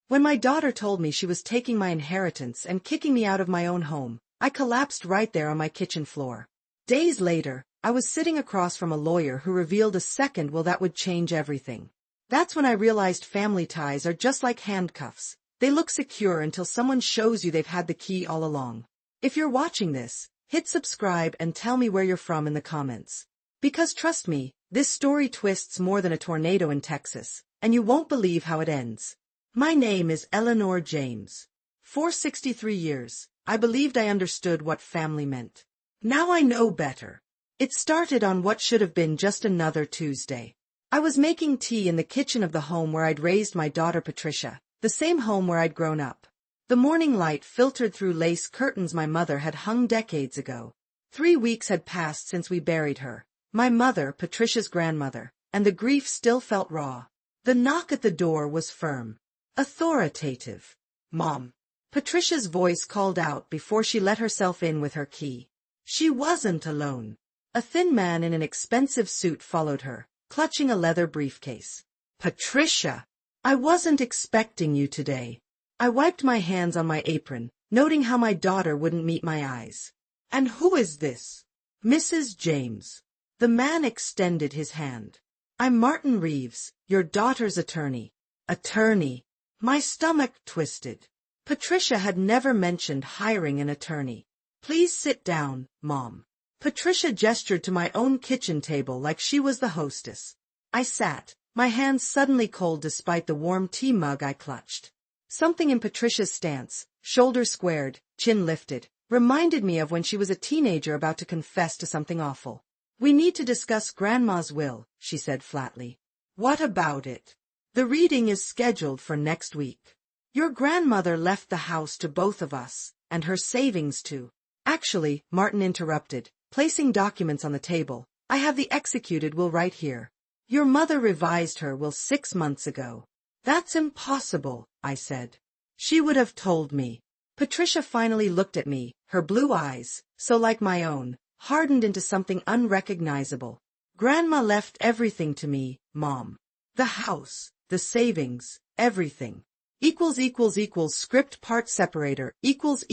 When my daughter told me she was taking my inheritance and kicking me out of my own home, I collapsed right there on my kitchen floor. Days later, I was sitting across from a lawyer who revealed a second will that would change everything. That's when I realized family ties are just like handcuffs. They look secure until someone shows you they've had the key all along. If you're watching this, hit subscribe and tell me where you're from in the comments. Because trust me, this story twists more than a tornado in Texas, and you won't believe how it ends. My name is Eleanor James. For 63 years, I believed I understood what family meant. Now I know better. It started on what should have been just another Tuesday. I was making tea in the kitchen of the home where I'd raised my daughter Patricia, the same home where I'd grown up. The morning light filtered through lace curtains my mother had hung decades ago. 3 weeks had passed since we buried her, my mother, Patricia's grandmother, and the grief still felt raw. The knock at the door was firm, authoritative. "Mom." Patricia's voice called out before she let herself in with her key. She wasn't alone. A thin man in an expensive suit followed her, clutching a leather briefcase. "Patricia, I wasn't expecting you today." I wiped my hands on my apron, noting how my daughter wouldn't meet my eyes. "And who is this?" "Mrs. James." The man extended his hand. "I'm Martin Reeves, your daughter's attorney." "Attorney?" My stomach twisted. Patricia had never mentioned hiring an attorney. "Please sit down, Mom." Patricia gestured to my own kitchen table like she was the hostess. I sat, my hands suddenly cold despite the warm tea mug I clutched. Something in Patricia's stance, shoulders squared, chin lifted, reminded me of when she was a teenager about to confess to something awful. "We need to discuss Grandma's will," she said flatly. "What about it?" "The reading is scheduled for next week. Your grandmother left the house to both of us, and her savings too." "Actually," Martin interrupted, placing documents on the table, "I have the executed will right here. Your mother revised her will 6 months ago." "That's impossible," I said. "She would have told me." Patricia finally looked at me, her blue eyes, so like my own, hardened into something unrecognizable. "Grandma left everything to me, Mom. The house, the savings, everything. Script part separator, equals.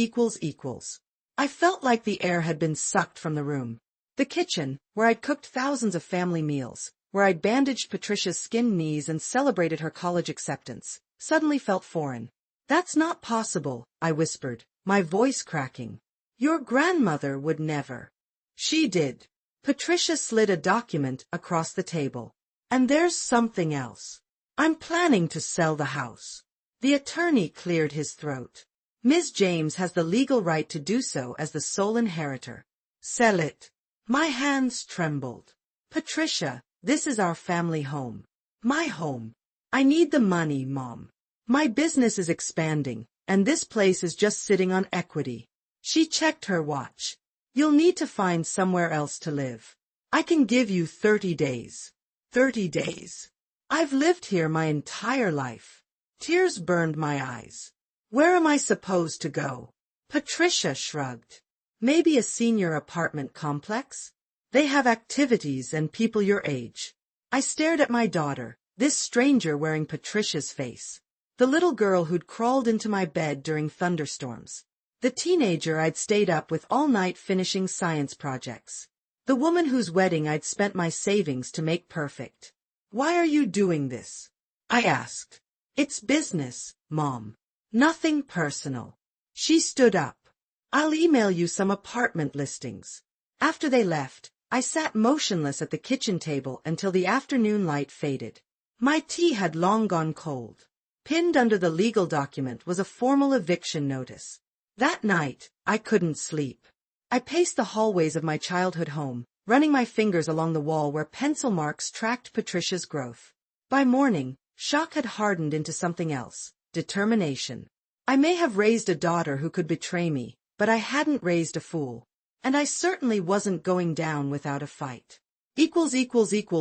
I felt like the air had been sucked from the room. The kitchen, where I'd cooked thousands of family meals, where I'd bandaged Patricia's skinned knees and celebrated her college acceptance, suddenly felt foreign. "That's not possible," I whispered, my voice cracking. "Your grandmother would never." "She did." Patricia slid a document across the table. "And there's something else. I'm planning to sell the house." The attorney cleared his throat. "Ms. James has the legal right to do so as the sole inheritor." "Sell it." My hands trembled. "Patricia, this is our family home. My home. I need the money, Mom. My business is expanding, and this place is just sitting on equity." She checked her watch. "You'll need to find somewhere else to live. I can give you 30 days. 30 days. I've lived here my entire life." Tears burned my eyes. "Where am I supposed to go?" Patricia shrugged. "Maybe a senior apartment complex? They have activities and people your age." I stared at my daughter, this stranger wearing Patricia's face. The little girl who'd crawled into my bed during thunderstorms. The teenager I'd stayed up with all night finishing science projects. The woman whose wedding I'd spent my savings to make perfect. "Why are you doing this?" I asked. "It's business, Mom. Nothing personal." She stood up. "I'll email you some apartment listings." After they left, I sat motionless at the kitchen table until the afternoon light faded. My tea had long gone cold. Pinned under the legal document was a formal eviction notice. That night, I couldn't sleep. I paced the hallways of my childhood home, running my fingers along the wall where pencil marks tracked Patricia's growth. By morning, shock had hardened into something else, determination. I may have raised a daughter who could betray me, but I hadn't raised a fool. And I certainly wasn't going down without a fight.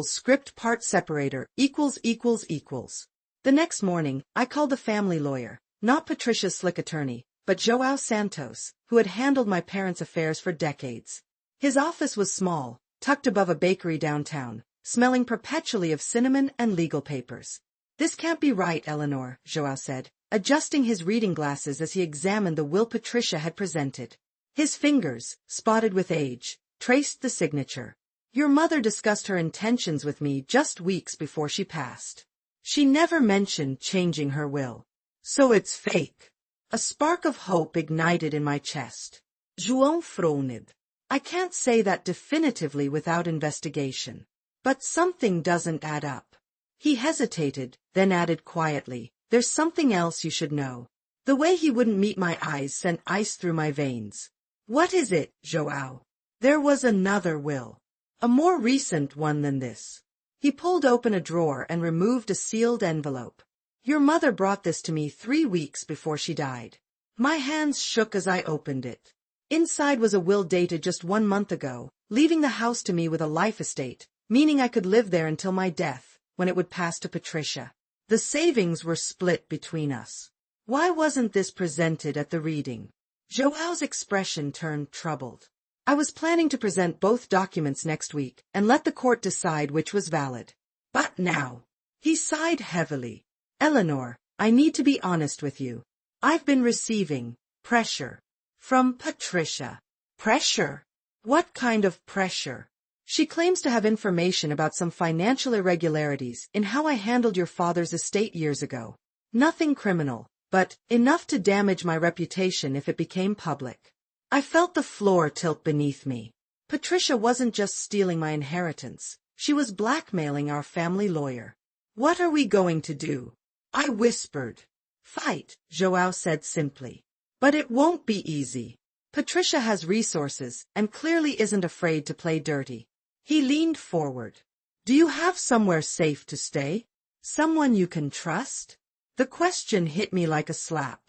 Script part separator, The next morning, I called the family lawyer, not Patricia's slick attorney, but Joao Santos, who had handled my parents' affairs for decades. His office was small, tucked above a bakery downtown, smelling perpetually of cinnamon and legal papers. "This can't be right, Eleanor," Joao said. adjusting his reading glasses as he examined the will Patricia had presented. His fingers, spotted with age, traced the signature. Your mother discussed her intentions with me just weeks before she passed. She never mentioned changing her will. So it's fake. A spark of hope ignited in my chest. João frowned. I can't say that definitively without investigation. But something doesn't add up. He hesitated, then added quietly, there's something else you should know. The way he wouldn't meet my eyes sent ice through my veins. What is it, João? There was another will. A more recent one than this. He pulled open a drawer and removed a sealed envelope. Your mother brought this to me 3 weeks before she died. My hands shook as I opened it. Inside was a will dated just 1 month ago, leaving the house to me with a life estate, meaning I could live there until my death, when it would pass to Patricia. The savings were split between us. Why wasn't this presented at the reading? João's expression turned troubled. I was planning to present both documents next week and let the court decide which was valid. But now, he sighed heavily. Eleanor, I need to be honest with you. I've been receiving pressure from Patricia. Pressure? What kind of pressure? She claims to have information about some financial irregularities in how I handled your father's estate years ago. Nothing criminal, but enough to damage my reputation if it became public. I felt the floor tilt beneath me. Patricia wasn't just stealing my inheritance. She was blackmailing our family lawyer. What are we going to do? I whispered. Fight, João said simply. But it won't be easy. Patricia has resources and clearly isn't afraid to play dirty. He leaned forward. Do you have somewhere safe to stay? Someone you can trust? The question hit me like a slap.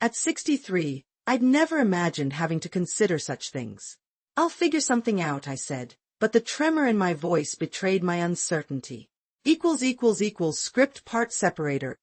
At 63, I'd never imagined having to consider such things. I'll figure something out, I said, but the tremor in my voice betrayed my uncertainty. Script part separator,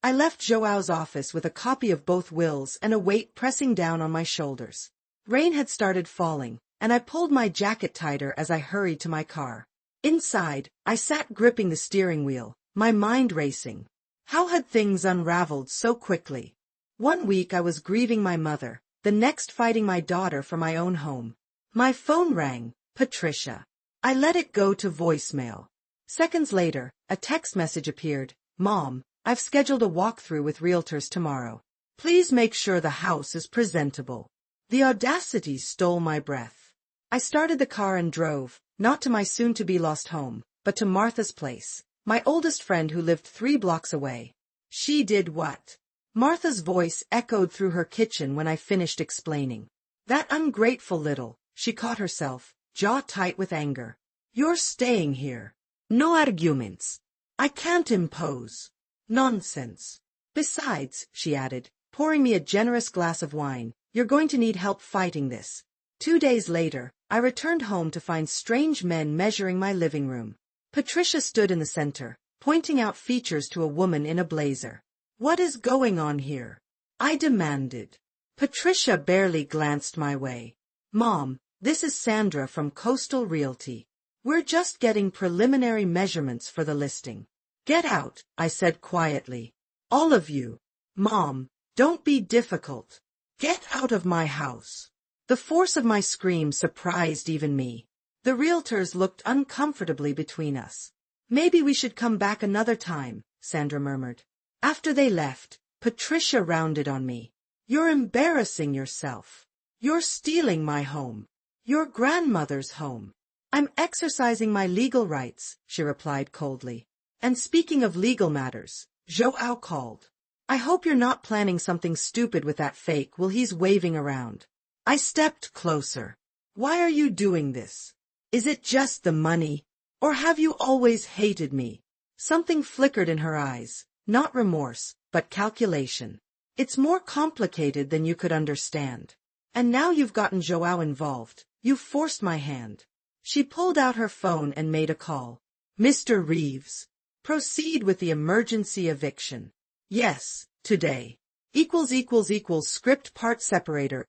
I left João's office with a copy of both wills and a weight pressing down on my shoulders. Rain had started falling, and I pulled my jacket tighter as I hurried to my car. Inside, I sat gripping the steering wheel, my mind racing. How had things unraveled so quickly? 1 week I was grieving my mother, the next fighting my daughter for my own home. My phone rang, Patricia. I let it go to voicemail. Seconds later, a text message appeared. Mom, I've scheduled a walkthrough with realtors tomorrow. Please make sure the house is presentable. The audacity stole my breath. I started the car and drove, not to my soon-to-be lost home, but to Martha's place, my oldest friend who lived 3 blocks away. She did what? Martha's voice echoed through her kitchen when I finished explaining. That ungrateful little, she caught herself, jaw tight with anger. You're staying here. No arguments. I can't impose. Nonsense. Besides, she added, pouring me a generous glass of wine, you're going to need help fighting this. 2 days later, I returned home to find strange men measuring my living room. Patricia stood in the center, pointing out features to a woman in a blazer. What is going on here? I demanded. Patricia barely glanced my way. Mom, this is Sandra from Coastal Realty. We're just getting preliminary measurements for the listing. Get out, I said quietly. All of you. Mom, don't be difficult. Get out of my house. The force of my scream surprised even me. The realtors looked uncomfortably between us. Maybe we should come back another time, Sandra murmured. After they left, Patricia rounded on me. You're embarrassing yourself. You're stealing my home. Your grandmother's home. I'm exercising my legal rights, she replied coldly. And speaking of legal matters, João called. I hope you're not planning something stupid with that fake will he's waving around. I stepped closer. Why are you doing this? Is it just the money? Or have you always hated me? Something flickered in her eyes. Not remorse, but calculation. It's more complicated than you could understand. And now you've gotten João involved. You've forced my hand. She pulled out her phone and made a call. Mr. Reeves. Proceed with the emergency eviction. Yes, today. Script part separator.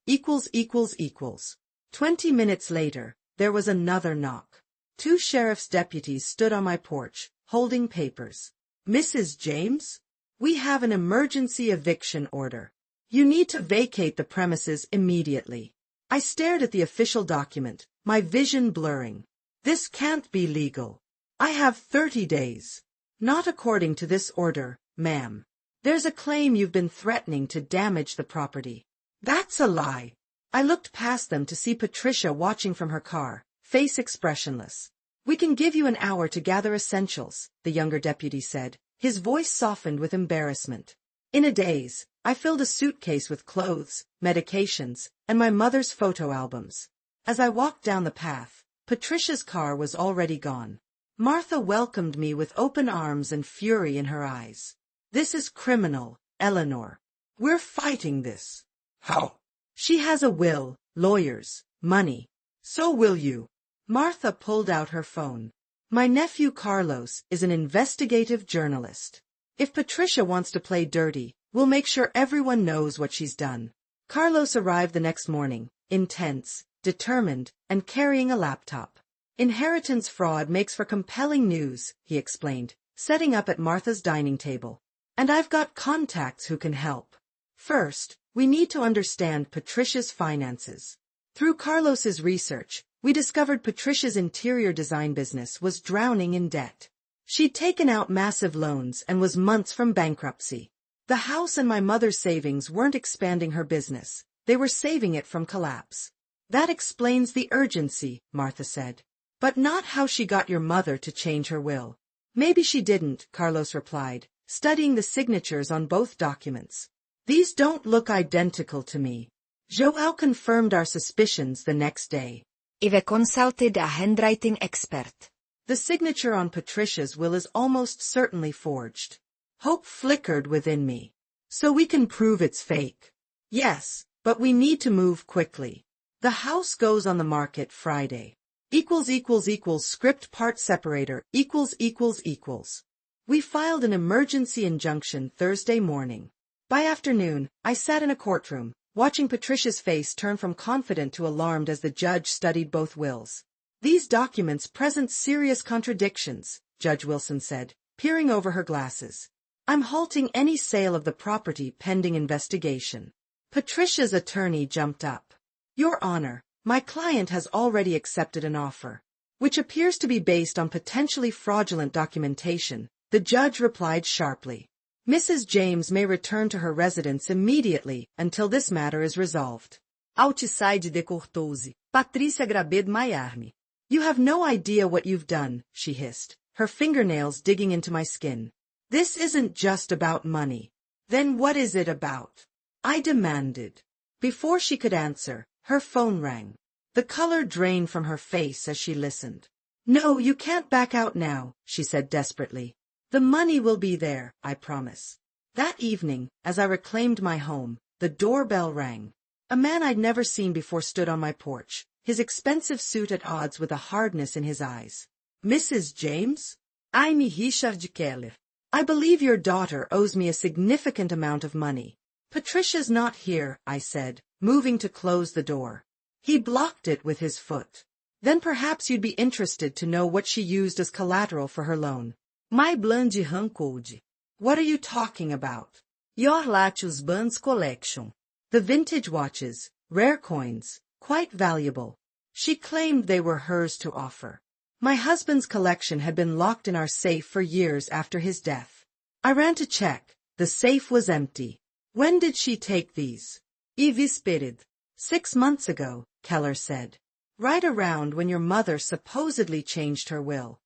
20 minutes later, there was another knock. 2 sheriff's deputies stood on my porch, holding papers. Mrs. James? We have an emergency eviction order. You need to vacate the premises immediately. I stared at the official document, my vision blurring. This can't be legal. I have 30 days. Not according to this order, ma'am. There's a claim you've been threatening to damage the property. That's a lie. I looked past them to see Patricia watching from her car, face expressionless. We can give you an hour to gather essentials, the younger deputy said, his voice softened with embarrassment. In a daze, I filled a suitcase with clothes, medications, and my mother's photo albums. As I walked down the path, Patricia's car was already gone. Martha welcomed me with open arms and fury in her eyes. This is criminal, Eleanor. We're fighting this. How? She has a will, lawyers, money. So will you. Martha pulled out her phone. My nephew Carlos is an investigative journalist. If Patricia wants to play dirty, we'll make sure everyone knows what she's done. Carlos arrived the next morning, intense, determined, and carrying a laptop. Inheritance fraud makes for compelling news, he explained, setting up at Martha's dining table. And I've got contacts who can help. First, we need to understand Patricia's finances. Through Carlos's research, we discovered Patricia's interior design business was drowning in debt. She'd taken out massive loans and was months from bankruptcy. The house and my mother's savings weren't expanding her business, they were saving it from collapse. That explains the urgency, Martha said. But not how she got your mother to change her will. Maybe she didn't, Carlos replied, studying the signatures on both documents. These don't look identical to me. João confirmed our suspicions the next day. I've consulted a handwriting expert. The signature on Patricia's will is almost certainly forged. Hope flickered within me. So we can prove it's fake. Yes, but we need to move quickly. The house goes on the market Friday. Script part separator ===. We filed an emergency injunction Thursday morning. By afternoon, I sat in a courtroom, watching Patricia's face turn from confident to alarmed as the judge studied both wills. These documents present serious contradictions, Judge Wilson said, peering over her glasses. I'm halting any sale of the property pending investigation. Patricia's attorney jumped up. Your Honor, my client has already accepted an offer, which appears to be based on potentially fraudulent documentation, the judge replied sharply. Mrs. James may return to her residence immediately until this matter is resolved. Outside decurtou-se. Patrícia grabed my arm. You have no idea what you've done, she hissed, her fingernails digging into my skin. This isn't just about money. Then what is it about? I demanded. Before she could answer, her phone rang. The color drained from her face as she listened. No, you can't back out now, she said desperately. The money will be there, I promise. That evening, as I reclaimed my home, the doorbell rang. A man I'd never seen before stood on my porch, his expensive suit at odds with a hardness in his eyes. Mrs. James? I'm Richard Keller. I believe your daughter owes me a significant amount of money. Patricia's not here, I said, moving to close the door. He blocked it with his foot. Then perhaps you'd be interested to know what she used as collateral for her loan. My blonde rancode. What are you talking about? Your Latius Buns collection. The vintage watches, rare coins, quite valuable. She claimed they were hers to offer. My husband's collection had been locked in our safe for years after his death. I ran to check. The safe was empty. When did she take these? Evispirited. 6 months ago, Keller said. Right around when your mother supposedly changed her will.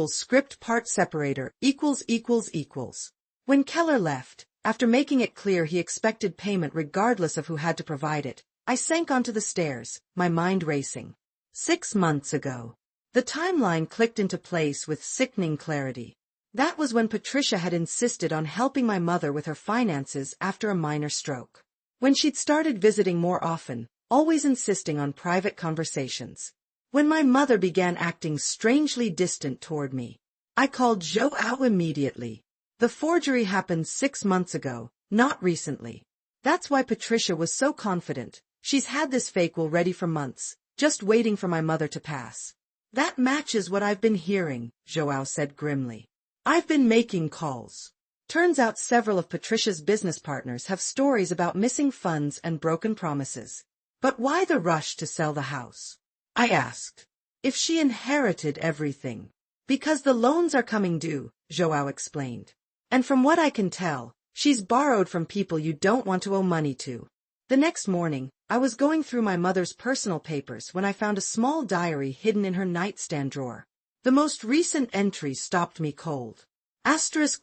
Script part separator ===. When Keller left, after making it clear he expected payment regardless of who had to provide it, I sank onto the stairs, my mind racing. 6 months ago. The timeline clicked into place with sickening clarity. That was when Patricia had insisted on helping my mother with her finances after a minor stroke. When she'd started visiting more often, always insisting on private conversations. When my mother began acting strangely distant toward me, I called João immediately. The forgery happened 6 months ago, not recently. That's why Patricia was so confident. She's had this fake will ready for months, just waiting for my mother to pass. That matches what I've been hearing, João said grimly. I've been making calls. Turns out several of Patricia's business partners have stories about missing funds and broken promises. But why the rush to sell the house? I asked. If she inherited everything. Because the loans are coming due, João explained. And from what I can tell, she's borrowed from people you don't want to owe money to. The next morning, I was going through my mother's personal papers when I found a small diary hidden in her nightstand drawer. The most recent entry stopped me cold.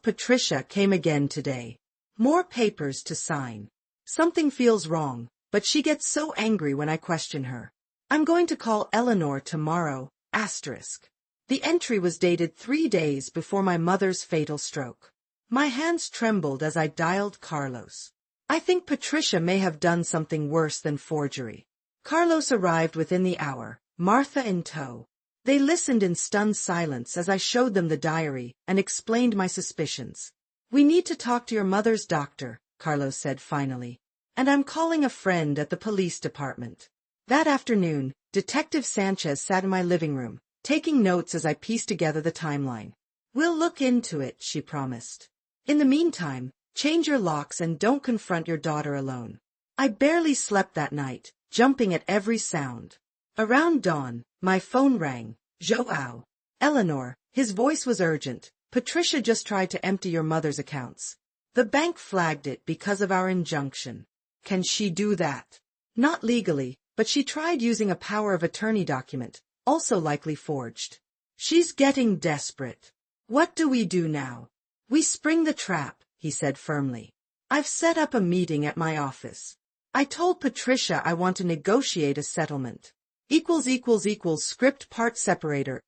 Patricia came again today. More papers to sign. Something feels wrong, but she gets so angry when I question her. I'm going to call Eleanor tomorrow. The entry was dated 3 days before my mother's fatal stroke. My hands trembled as I dialed Carlos. I think Patricia may have done something worse than forgery. Carlos arrived within the hour, Martha in tow. They listened in stunned silence as I showed them the diary and explained my suspicions. We need to talk to your mother's doctor, Carlos said finally. And I'm calling a friend at the police department. That afternoon, Detective Sanchez sat in my living room, taking notes as I pieced together the timeline. We'll look into it, she promised. In the meantime, change your locks and don't confront your daughter alone. I barely slept that night, jumping at every sound. Around dawn, my phone rang. João. Eleanor, his voice was urgent. Patricia just tried to empty your mother's accounts. The bank flagged it because of our injunction. Can she do that? Not legally, but she tried using a power of attorney document, also likely forged. She's getting desperate. What do we do now? We spring the trap, he said firmly. I've set up a meeting at my office. I told Patricia I want to negotiate a settlement. Script part separator,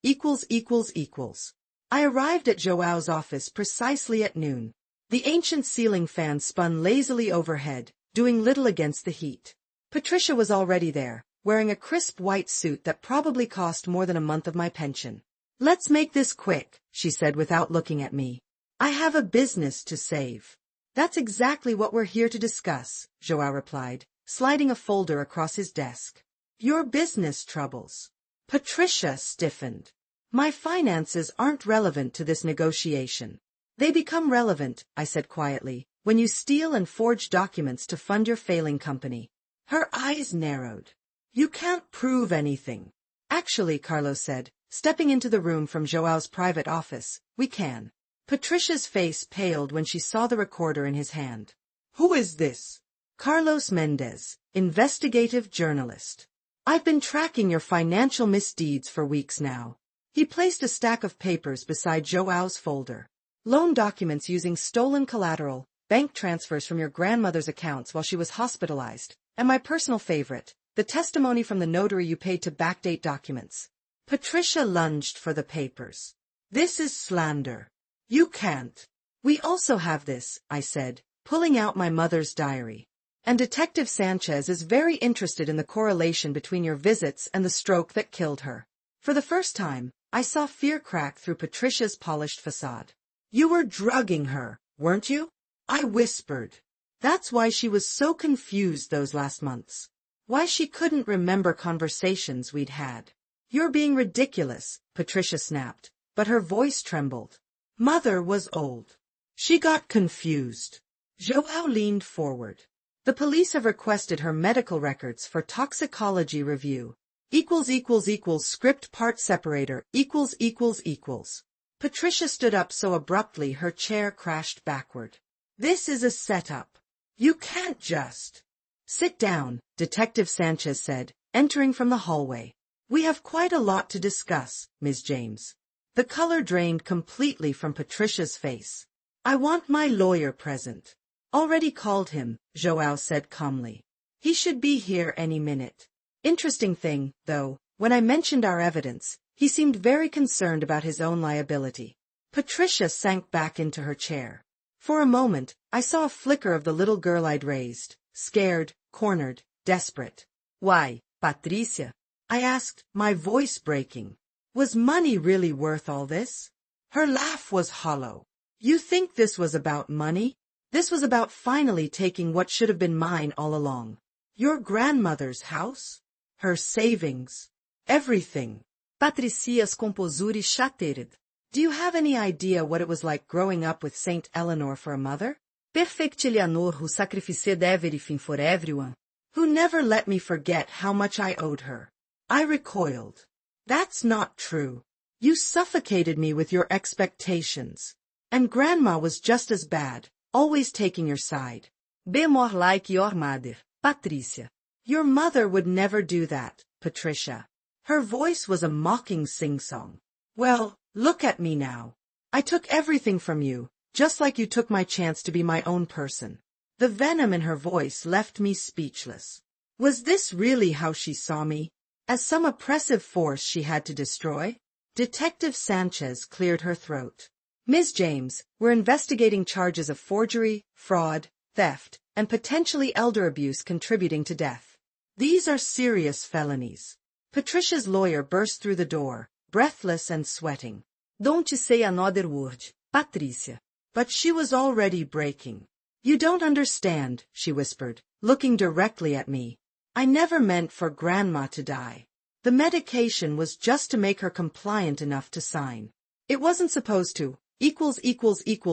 I arrived at João's office precisely at noon. The ancient ceiling fan spun lazily overhead, doing little against the heat. Patricia was already there, wearing a crisp white suit that probably cost more than a month of my pension. Let's make this quick, she said without looking at me. I have a business to save. That's exactly what we're here to discuss, João replied, sliding a folder across his desk. Your business troubles. Patricia stiffened. My finances aren't relevant to this negotiation. They become relevant, I said quietly, when you steal and forge documents to fund your failing company. Her eyes narrowed. You can't prove anything. Actually, Carlos said, stepping into the room from João's private office, we can. Patricia's face paled when she saw the recorder in his hand. Who is this? Carlos Mendez, investigative journalist. I've been tracking your financial misdeeds for weeks now. He placed a stack of papers beside João's folder. Loan documents using stolen collateral, bank transfers from your grandmother's accounts while she was hospitalized, and my personal favorite, the testimony from the notary you paid to backdate documents. Patricia lunged for the papers. This is slander. You can't. We also have this, I said, pulling out my mother's diary. And Detective Sanchez is very interested in the correlation between your visits and the stroke that killed her. For the first time, I saw fear crack through Patricia's polished facade. You were drugging her, weren't you? I whispered. That's why she was so confused those last months. Why she couldn't remember conversations we'd had. You're being ridiculous, Patricia snapped, but her voice trembled. Mother was old. She got confused. João leaned forward. The police have requested her medical records for toxicology review. Script part separator, Patricia stood up so abruptly her chair crashed backward. This is a setup. You can't just. Sit down, Detective Sanchez said, entering from the hallway. We have quite a lot to discuss, Ms. James. The color drained completely from Patricia's face. I want my lawyer present. Already called him, João said calmly. He should be here any minute. Interesting thing, though, when I mentioned our evidence, he seemed very concerned about his own liability. Patricia sank back into her chair. For a moment, I saw a flicker of the little girl I'd raised, scared, cornered, desperate. Why, Patricia? I asked, my voice breaking. Was money really worth all this? Her laugh was hollow. You think this was about money? This was about finally taking what should have been mine all along. Your grandmother's house? Her savings? Everything. Patricia's composure shattered. Do you have any idea what it was like growing up with Saint Eleanor for a mother? Perfect Eleanor who sacrificed everything for everyone. Who never let me forget how much I owed her. I recoiled. That's not true. You suffocated me with your expectations. And Grandma was just as bad, always taking your side. Be more like your mother, Patricia. Your mother would never do that, Patricia. Her voice was a mocking sing-song. Well, look at me now. I took everything from you, just like you took my chance to be my own person. The venom in her voice left me speechless. Was this really how she saw me? As some oppressive force she had to destroy? Detective Sanchez cleared her throat. Ms. James, we're investigating charges of forgery, fraud, theft, and potentially elder abuse contributing to death. These are serious felonies. Patricia's lawyer burst through the door, breathless and sweating. Don't say another word, Patricia. But she was already breaking. You don't understand, she whispered, looking directly at me. I never meant for Grandma to die. The medication was just to make her compliant enough to sign. It wasn't supposed to.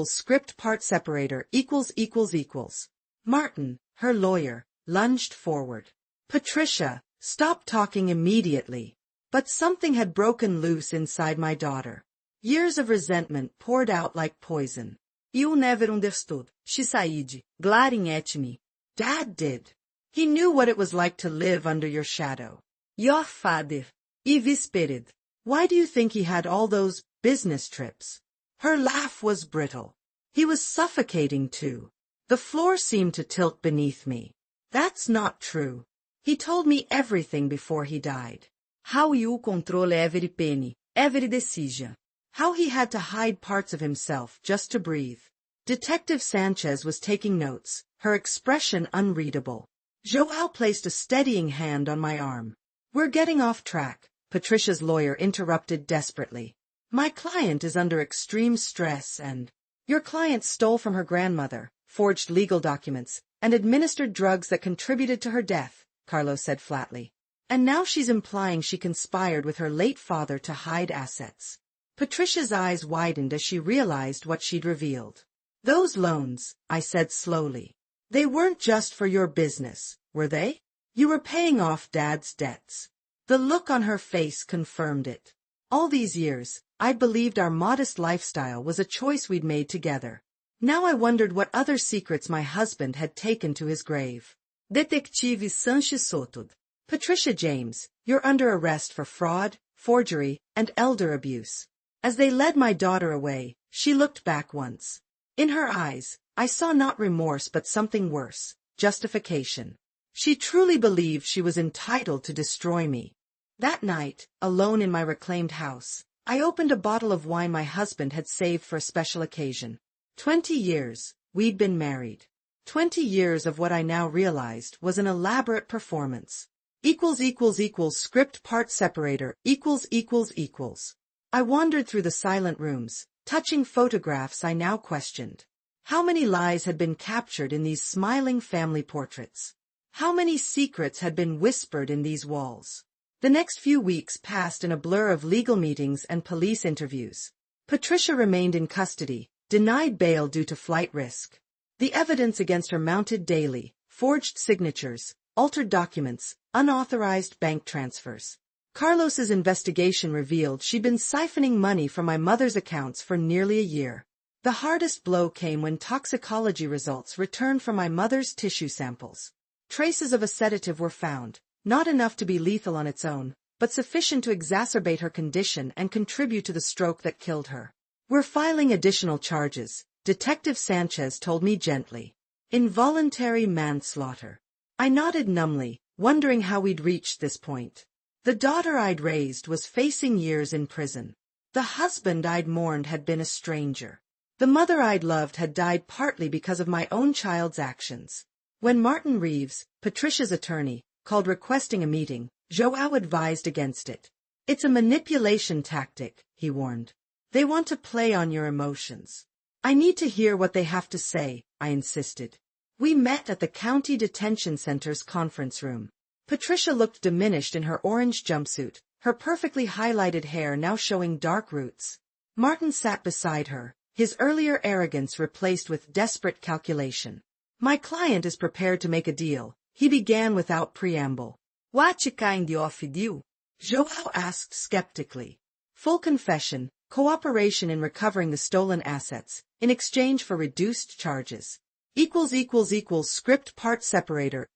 Script part separator ===. Martin, her lawyer, lunged forward. Patricia, stop talking immediately. But something had broken loose inside my daughter. Years of resentment poured out like poison. You never understood, she said, glaring at me. Dad did. He knew what it was like to live under your shadow. Your father. He whispered. Why do you think he had all those business trips? Her laugh was brittle. He was suffocating too. The floor seemed to tilt beneath me. That's not true. He told me everything before he died. How you control every penny, every decision. How he had to hide parts of himself just to breathe. Detective Sanchez was taking notes, her expression unreadable. Joao placed a steadying hand on my arm. We're getting off track, Patricia's lawyer interrupted desperately. My client is under extreme stress and... Your client stole from her grandmother, forged legal documents, and administered drugs that contributed to her death, Carlos said flatly. And now she's implying she conspired with her late father to hide assets. Patricia's eyes widened as she realized what she'd revealed. Those loans, I said slowly. They weren't just for your business, were they? You were paying off Dad's debts. The look on her face confirmed it. All these years, I'd believed our modest lifestyle was a choice we'd made together. Now I wondered what other secrets my husband had taken to his grave. Detective Sanchez Soto. Patricia James, you're under arrest for fraud, forgery, and elder abuse. As they led my daughter away, she looked back once. In her eyes, I saw not remorse but something worse, justification. She truly believed she was entitled to destroy me. That night, alone in my reclaimed house, I opened a bottle of wine my husband had saved for a special occasion. 20 years, we'd been married. 20 years of what I now realized was an elaborate performance. Script part separator ===. I wandered through the silent rooms, touching photographs I now questioned. How many lies had been captured in these smiling family portraits? How many secrets had been whispered in these walls? The next few weeks passed in a blur of legal meetings and police interviews. Patricia remained in custody, denied bail due to flight risk. The evidence against her mounted daily, forged signatures, altered documents, unauthorized bank transfers. Carlos's investigation revealed she'd been siphoning money from my mother's accounts for nearly a year. The hardest blow came when toxicology results returned from my mother's tissue samples. Traces of a sedative were found, not enough to be lethal on its own, but sufficient to exacerbate her condition and contribute to the stroke that killed her. We're filing additional charges, Detective Sanchez told me gently. Involuntary manslaughter. I nodded numbly, wondering how we'd reached this point. The daughter I'd raised was facing years in prison. The husband I'd mourned had been a stranger. The mother I'd loved had died partly because of my own child's actions. When Martin Reeves, Patricia's attorney, called requesting a meeting, Joao advised against it. It's a manipulation tactic, he warned. They want to play on your emotions. I need to hear what they have to say, I insisted. We met at the County Detention Center's conference room. Patricia looked diminished in her orange jumpsuit, her perfectly highlighted hair now showing dark roots. Martin sat beside her, his earlier arrogance replaced with desperate calculation. My client is prepared to make a deal, he began without preamble. What kind of deal? Joao asked skeptically. Full confession, cooperation in recovering the stolen assets, in exchange for reduced charges. Script part separator,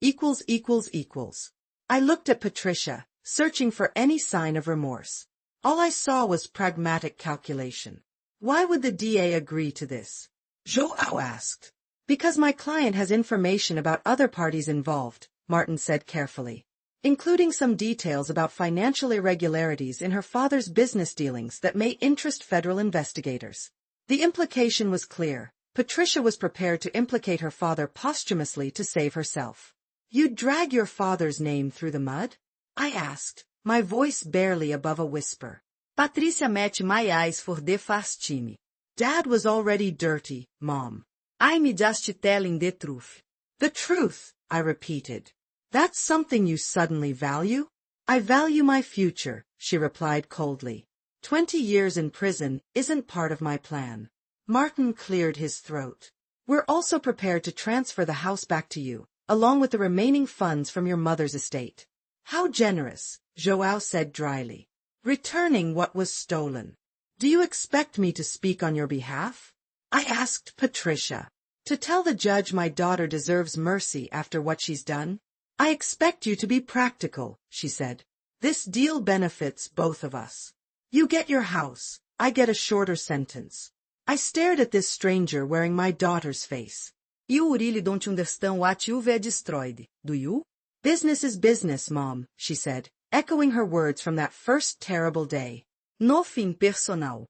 I looked at Patricia, searching for any sign of remorse. All I saw was pragmatic calculation. Why would the DA agree to this? Joao asked. Because my client has information about other parties involved, Martin said carefully, including some details about financial irregularities in her father's business dealings that may interest federal investigators. The implication was clear. Patricia was prepared to implicate her father posthumously to save herself. You'd drag your father's name through the mud? I asked, my voice barely above a whisper. Patricia met my eyes for the first time. Dad was already dirty, Mom. I'm just telling the truth. The truth, I repeated. That's something you suddenly value? I value my future, she replied coldly. 20 years in prison isn't part of my plan. Martin cleared his throat. We're also prepared to transfer the house back to you, along with the remaining funds from your mother's estate. How generous, Joao said dryly. Returning what was stolen. Do you expect me to speak on your behalf? I asked Patricia. To tell the judge my daughter deserves mercy after what she's done? I expect you to be practical, she said. This deal benefits both of us. You get your house, I get a shorter sentence. I stared at this stranger wearing my daughter's face. You really don't understand what you've destroyed, do you? Business is business, Mom, she said, echoing her words from that first terrible day. Nothing personal.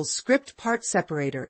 Script part separator,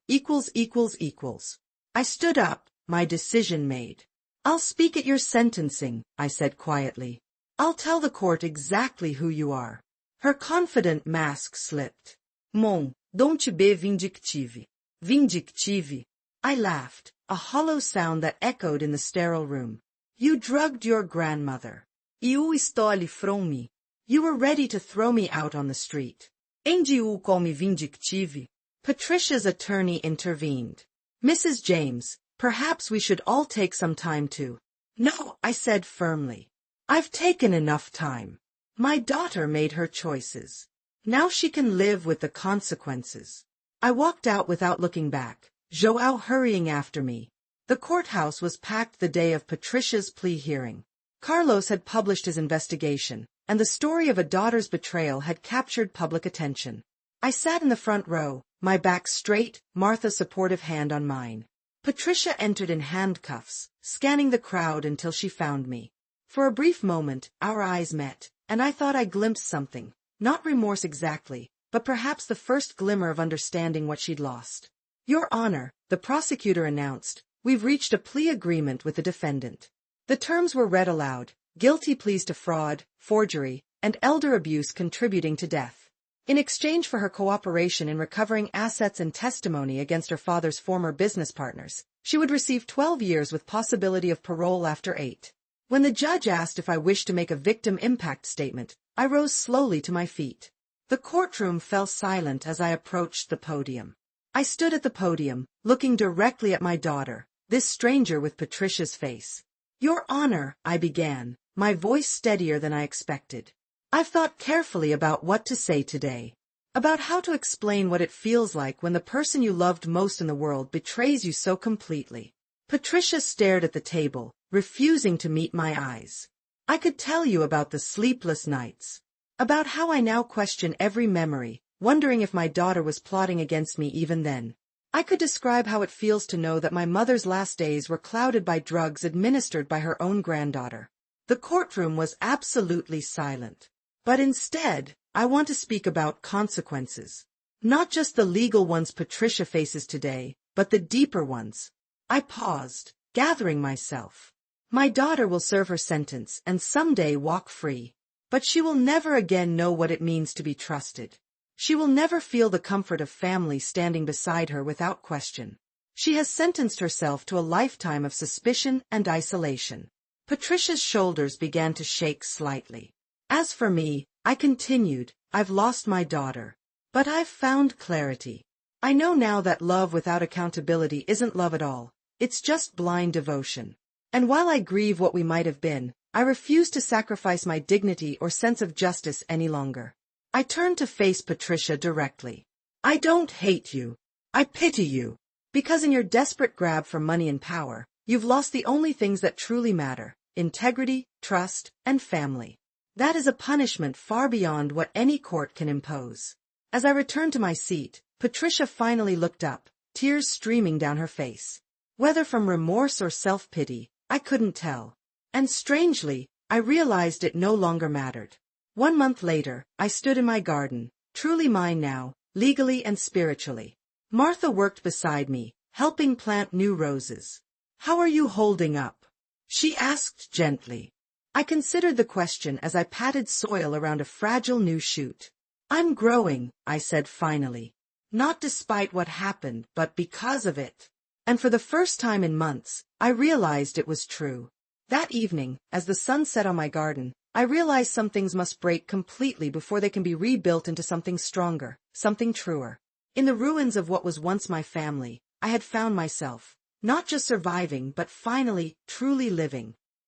I stood up, my decision made. I'll speak at your sentencing, I said quietly. I'll tell the court exactly who you are. Her confident mask slipped. Mom, don't be vindictive. Vindictive? I laughed, a hollow sound that echoed in the sterile room. You drugged your grandmother. You stole from me. You were ready to throw me out on the street. And you call me vindictive? Patricia's attorney intervened. Mrs. James, perhaps we should all take some time to... No, I said firmly. I've taken enough time. My daughter made her choices. Now she can live with the consequences. I walked out without looking back, Joao hurrying after me. The courthouse was packed the day of Patricia's plea hearing. Carlos had published his investigation, and the story of a daughter's betrayal had captured public attention. I sat in the front row, my back straight, Martha's supportive hand on mine. Patricia entered in handcuffs, scanning the crowd until she found me. For a brief moment, our eyes met, and I thought I glimpsed something. Not remorse exactly, but perhaps the first glimmer of understanding what she'd lost. Your Honor, the prosecutor announced, we've reached a plea agreement with the defendant. The terms were read aloud, guilty pleas to fraud, forgery, and elder abuse contributing to death. In exchange for her cooperation in recovering assets and testimony against her father's former business partners, she would receive 12 years with possibility of parole after 8. When the judge asked if I wished to make a victim impact statement, I rose slowly to my feet. The courtroom fell silent as I approached the podium. I stood at the podium, looking directly at my daughter, this stranger with Patricia's face. Your Honor, I began, my voice steadier than I expected. I've thought carefully about what to say today. About how to explain what it feels like when the person you loved most in the world betrays you so completely. Patricia stared at the table, refusing to meet my eyes. I could tell you about the sleepless nights. About how I now question every memory, wondering if my daughter was plotting against me even then. I could describe how it feels to know that my mother's last days were clouded by drugs administered by her own granddaughter. The courtroom was absolutely silent. But instead, I want to speak about consequences. Not just the legal ones Patricia faces today, but the deeper ones. I paused, gathering myself. My daughter will serve her sentence and someday walk free. But she will never again know what it means to be trusted. She will never feel the comfort of family standing beside her without question. She has sentenced herself to a lifetime of suspicion and isolation. Patricia's shoulders began to shake slightly. As for me, I continued, I've lost my daughter. But I've found clarity. I know now that love without accountability isn't love at all. It's just blind devotion. And while I grieve what we might have been, I refuse to sacrifice my dignity or sense of justice any longer. I turned to face Patricia directly. I don't hate you. I pity you. Because in your desperate grab for money and power, you've lost the only things that truly matter: integrity, trust, and family. That is a punishment far beyond what any court can impose. As I returned to my seat, Patricia finally looked up, tears streaming down her face. Whether from remorse or self-pity, I couldn't tell. And strangely, I realized it no longer mattered. 1 month later, I stood in my garden, truly mine now, legally and spiritually. Martha worked beside me, helping plant new roses. "How are you holding up?" she asked gently. I considered the question as I patted soil around a fragile new shoot. "I'm growing," I said finally. "Not despite what happened, but because of it." And for the first time in months, I realized it was true. That evening, as the sun set on my garden, I realized some things must break completely before they can be rebuilt into something stronger, something truer. In the ruins of what was once my family, I had found myself, not just surviving but finally, truly living.